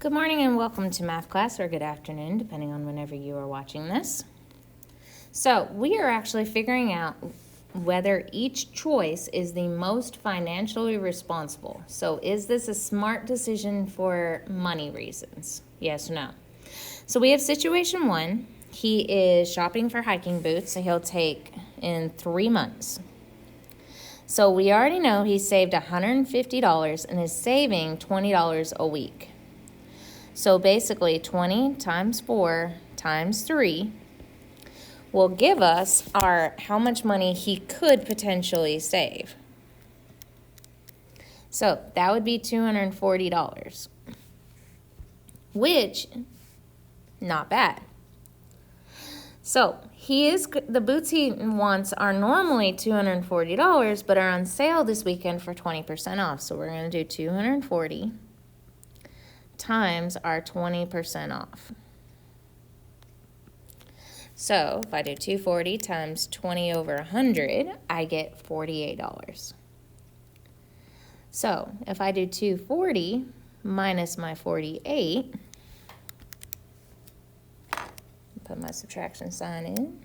Good morning and welcome to math class, or good afternoon, depending on whenever you are watching this. So we are actually figuring out whether each choice is the most financially responsible. So is this a smart decision for money reasons? Yes or no? So we have situation one. He is shopping for hiking boots that he'll take in 3 months. So we already know he saved $150 and is saving $20 a week. So basically 20 times 4 times 3 will give us how much money he could potentially save. So that would be $240, which, not bad. So the boots he wants are normally $240, but are on sale this weekend for 20% off. So we're going to do 240 times our 20% off. So if I do 240 times 20 over 100, I get $48. So if I do 240 minus my 48, put my subtraction sign in,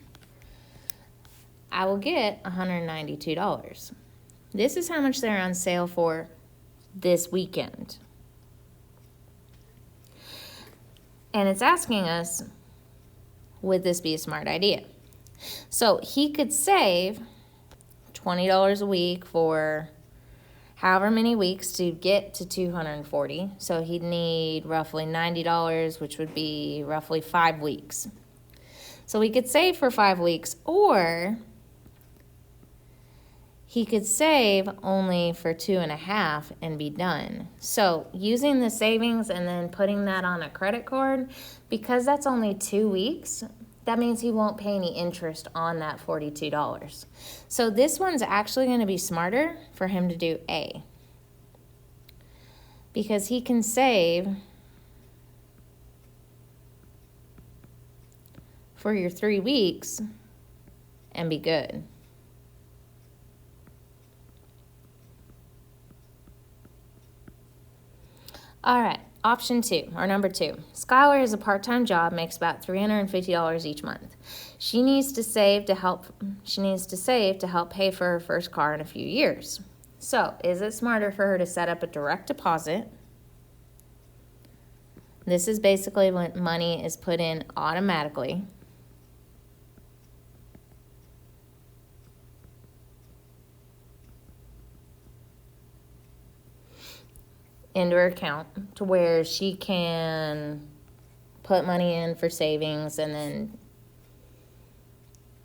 I will get $192. This is how much they're on sale for this weekend. And it's asking us, would this be a smart idea? So he could save $20 a week for however many weeks to get to 240. So he'd need roughly $90, which would be roughly 5 weeks. So he could save for 5 weeks, or he could save only for 2.5 and be done. So using the savings and then putting that on a credit card, because that's only 2 weeks, that means he won't pay any interest on that $42. So this one's actually going to be smarter for him to do A, because he can save for your 3 weeks and be good. All right, option 2, or number 2. Skylar has a part-time job, makes about $350 each month. She needs to save to help pay for her first car in a few years. So, is it smarter for her to set up a direct deposit? This is basically when money is put in automatically. Into her account to where she can put money in for savings, and then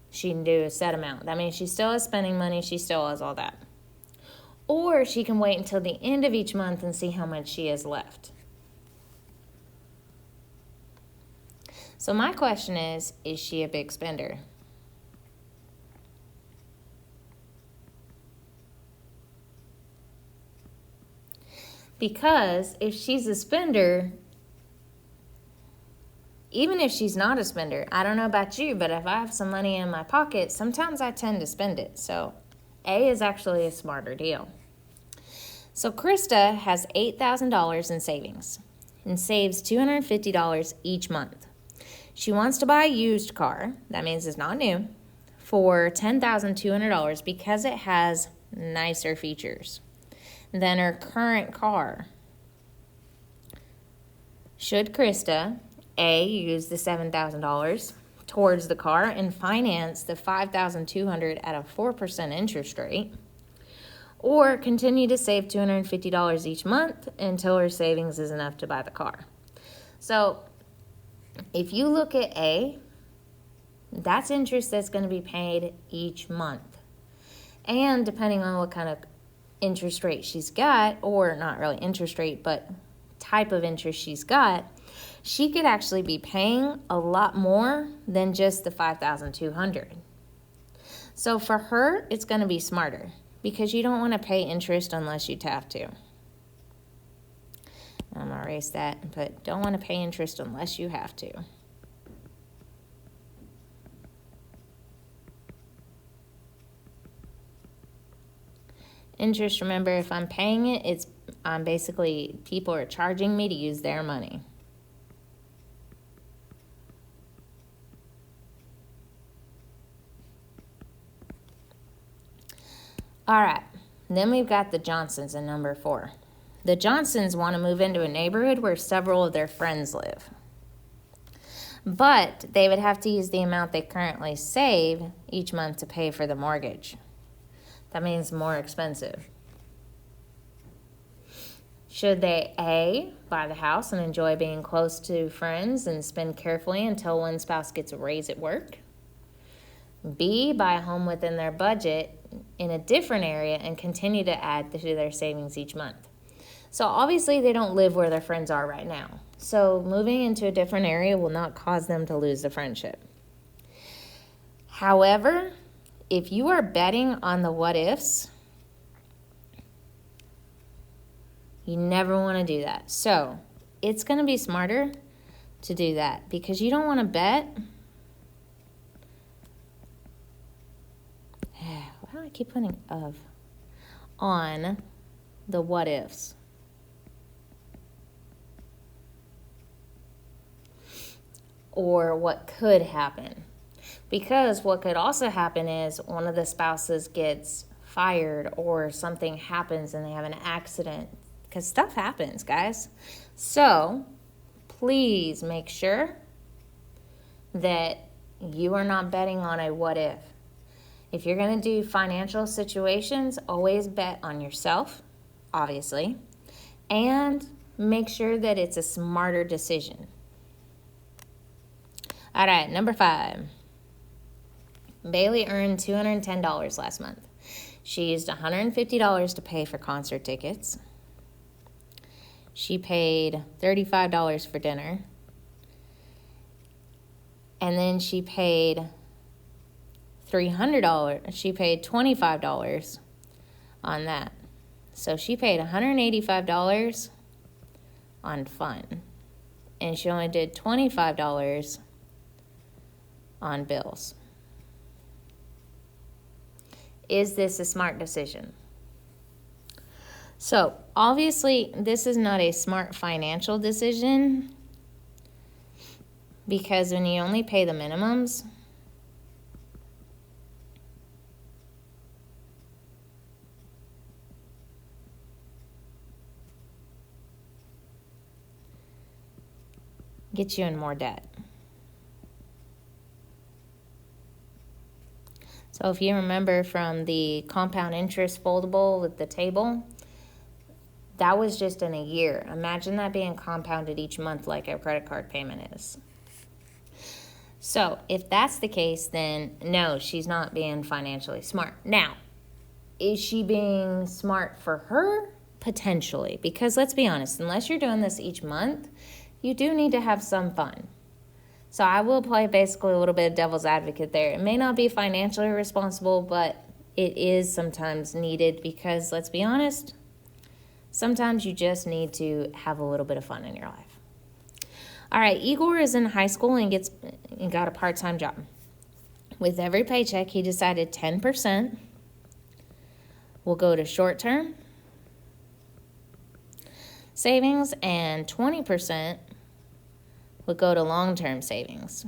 she can do a set amount. That means she still has spending money, she still has all that. Or she can wait until the end of each month and see how much she has left. So my question is she a big spender? Because if she's a spender, even if she's not a spender, I don't know about you, but if I have some money in my pocket, sometimes I tend to spend it. So A is actually a smarter deal. So Krista has $8,000 in savings and saves $250 each month. She wants to buy a used car, that means it's not new, for $10,200 because it has nicer features than her current car. Should Krista, A, use the $7,000 towards the car and finance the $5,200 at a 4% interest rate, or continue to save $250 each month until her savings is enough to buy the car? So if you look at A, that's interest that's going to be paid each month. And depending on what kind of interest rate she's got, or not really interest rate, but type of interest she's got, she could actually be paying a lot more than just the $5,200. So for her, it's going to be smarter, because you don't want to pay interest unless you have to. I'm going to erase that and put, don't want to pay interest unless you have to. Interest, remember, if I'm paying it, it's basically, people are charging me to use their money. All right, then we've got the Johnsons in number 4. The Johnsons want to move into a neighborhood where several of their friends live. But they would have to use the amount they currently save each month to pay for the mortgage. That means more expensive. Should they A, buy the house and enjoy being close to friends and spend carefully until one spouse gets a raise at work? B, buy a home within their budget in a different area and continue to add to their savings each month. So obviously they don't live where their friends are right now. So moving into a different area will not cause them to lose the friendship. However, if you are betting on the what ifs, you never want to do that. So it's going to be smarter to do that because you don't want to bet. Why do I keep putting of on the what ifs? Or what could happen. Because what could also happen is one of the spouses gets fired or something happens and they have an accident. Because stuff happens, guys. So please make sure that you are not betting on a what if. If you're going to do financial situations, always bet on yourself, obviously, and make sure that it's a smarter decision. All right, number 5. Bailey earned $210 last month. She used $150 to pay for concert tickets. She paid $35 for dinner. And then she paid $300. She paid $25 on that. So she paid $185 on fun. And she only did $25 on bills. Is this a smart decision? So, obviously, this is not a smart financial decision because when you only pay the minimums, gets you in more debt. So if you remember from the compound interest foldable with the table, that was just in a year. Imagine that being compounded each month like a credit card payment is. So if that's the case, then no, she's not being financially smart. Now, is she being smart for her? Potentially. Because let's be honest, unless you're doing this each month, you do need to have some fun. So I will play basically a little bit of devil's advocate there. It may not be financially responsible, but it is sometimes needed because, let's be honest, sometimes you just need to have a little bit of fun in your life. All right, Igor is in high school and got a part-time job. With every paycheck, he decided 10% will go to short-term savings and 20% would go to long-term savings.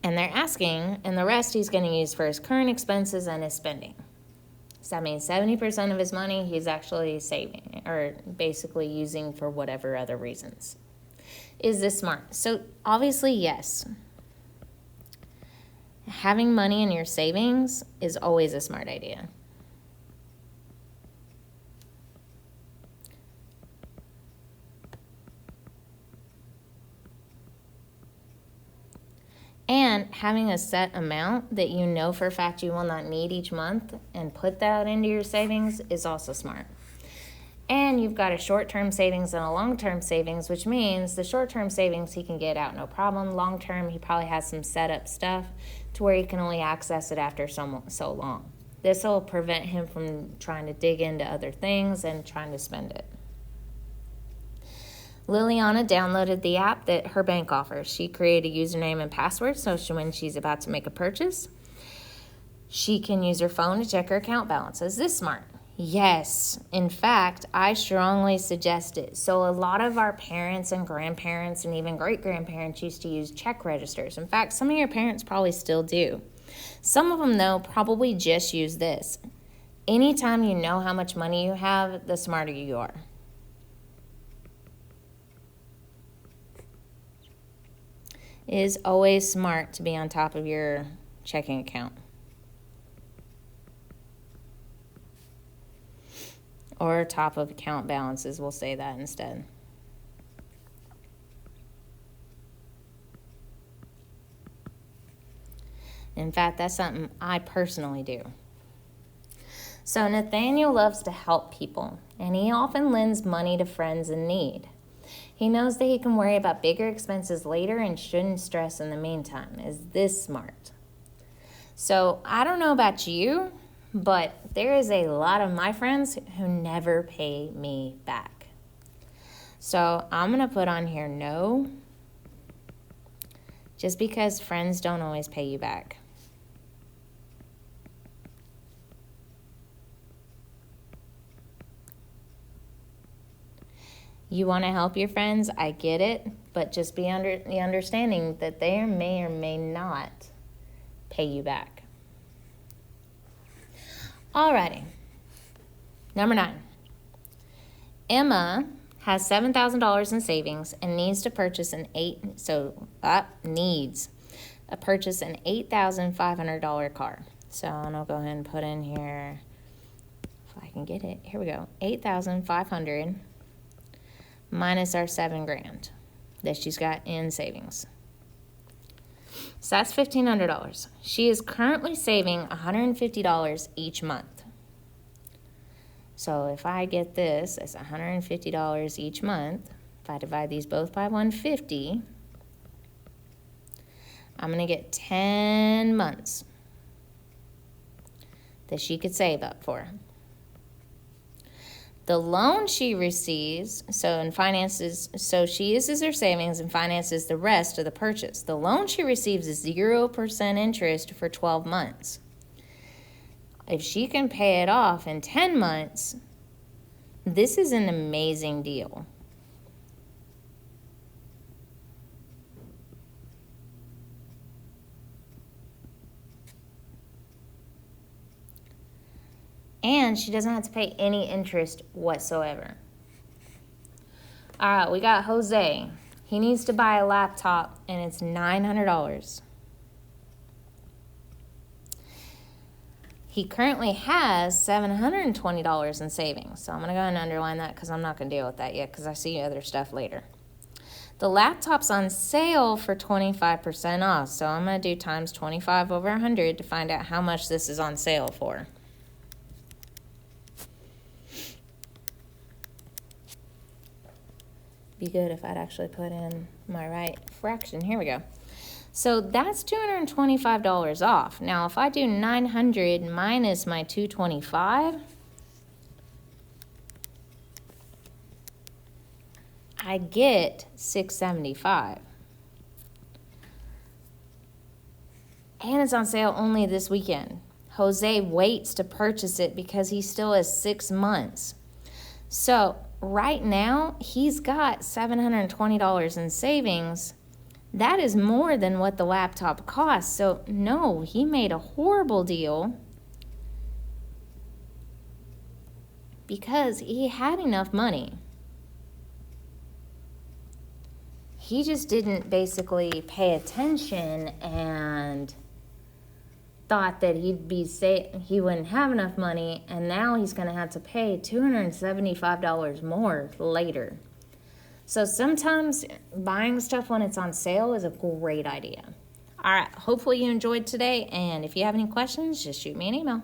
And they're asking, and the rest he's going to use for his current expenses and his spending. So that means 70% of his money he's actually saving, or basically using for whatever other reasons. Is this smart? So obviously, yes. Having money in your savings is always a smart idea. And having a set amount that you know for a fact you will not need each month and put that into your savings is also smart. And you've got a short-term savings and a long-term savings, which means the short-term savings he can get out no problem. Long-term, he probably has some set-up stuff to where he can only access it after so long. This will prevent him from trying to dig into other things and trying to spend it. Liliana downloaded the app that her bank offers. She created a username and password so when she's about to make a purchase, she can use her phone to check her account balance. Is this smart? Yes, in fact, I strongly suggest it. So, a lot of our parents and grandparents and even great grandparents used to use check registers. In fact, some of your parents probably still do. Some of them, though, probably just use this. Anytime you know how much money you have, the smarter you are. It is always smart to be on top of your checking account. Or top of account balances, we'll say that instead. In fact, that's something I personally do. So Nathaniel loves to help people, and he often lends money to friends in need. He knows that he can worry about bigger expenses later and shouldn't stress in the meantime. Is this smart? So I don't know about you, but there is a lot of my friends who never pay me back. So I'm going to put on here no, just because friends don't always pay you back. You want to help your friends, I get it, but just be under the understanding that they may or may not pay you back. Alrighty. Number 9. Emma has $7,000 in savings and needs to purchase an $8,500 car. So I'm gonna go ahead and put in here, if I can get it. Here we go. $8,500 minus our $7,000 that she's got in savings. So that's $1,500. She is currently saving $150 each month. So if I get this as $150 each month, if I divide these both by 150, I'm going to get 10 months that she could save up for. The loan she receives, she uses her savings and finances the rest of the purchase. The loan she receives is 0% interest for 12 months. If she can pay it off in 10 months, this is an amazing deal. And she doesn't have to pay any interest whatsoever. All right, we got Jose. He needs to buy a laptop, and it's $900. He currently has $720 in savings. So I'm going to go ahead and underline that because I'm not going to deal with that yet because I see other stuff later. The laptop's on sale for 25% off. So I'm going to do times 25 over 100 to find out how much this is on sale for. Be good if I'd actually put in my right fraction. Here we go. So that's $225 off. Now, if I do 900 minus my 225, I get 675. And it's on sale only this weekend. Jose waits to purchase it because he still has 6 months. So right now, he's got $720 in savings. That is more than what the laptop costs. So no, he made a horrible deal because he had enough money. He just didn't basically pay attention and thought that he wouldn't have enough money, and now he's going to have to pay $275 more later. So sometimes buying stuff when it's on sale is a great idea. All right, hopefully you enjoyed today, and if you have any questions, just shoot me an email.